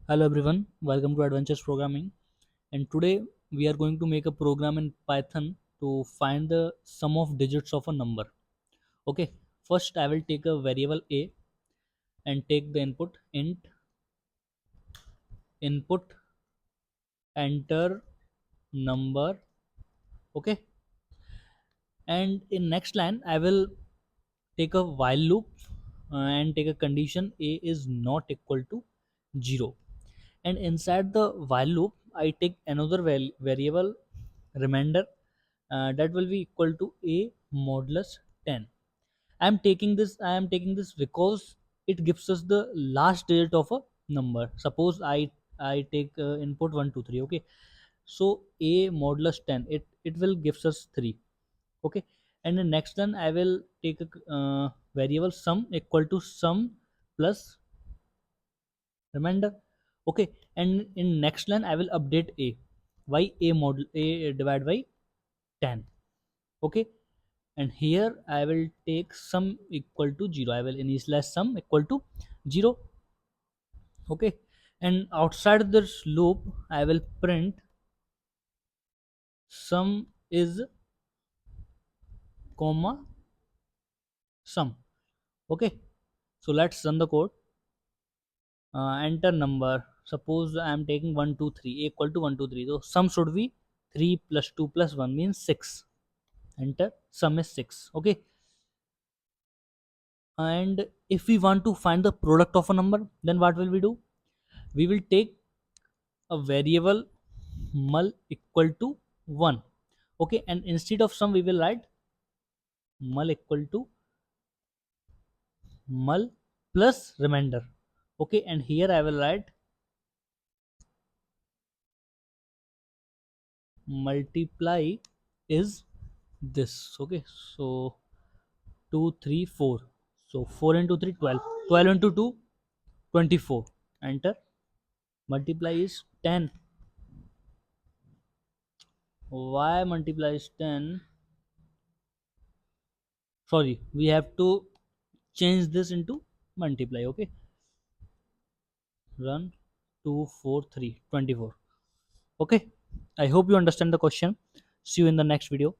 Hello everyone, welcome to Adventures Programming. And today we are going to make a program in Python to find the sum of digits of a number. Okay, first I will take a variable a and take the input enter number. Okay, and in next line I will take a while loop and take a condition a is not equal to 0, and inside the while loop I take another variable remainder that will be equal to a modulus 10. I am taking this because it gives us the last digit of a number. Suppose I take input 1 2 3. Okay, so a modulus 10, it will gives us 3. Okay, and the next one I will take a variable sum equal to sum plus remainder. Okay, and in next line I will update a by a model a divided by 10. Okay, and here I will take sum equal to 0. I will initialize sum equal to 0. Okay, and outside this loop I will print sum is comma sum. Okay, so let's run the code. Enter number. Suppose I am taking 1 2 3, equal to 1 2 3, so sum should be 3 plus 2 plus 1 means 6. Enter, sum is 6. Okay, and if we want to find the product of a number, then what will we do? We will take a variable mul equal to 1. Okay, and instead of sum we will write mul equal to mul plus remainder. Okay, and here I will write multiply is this. Okay, so 2 3 4, so 4 into 3 12, 12 into 2 24. Enter, multiply is 10. Why multiply is 10? Sorry, we have to change this into multiply. Okay, run 2 4 3 24. Okay, I hope you understand the question. See you in the next video.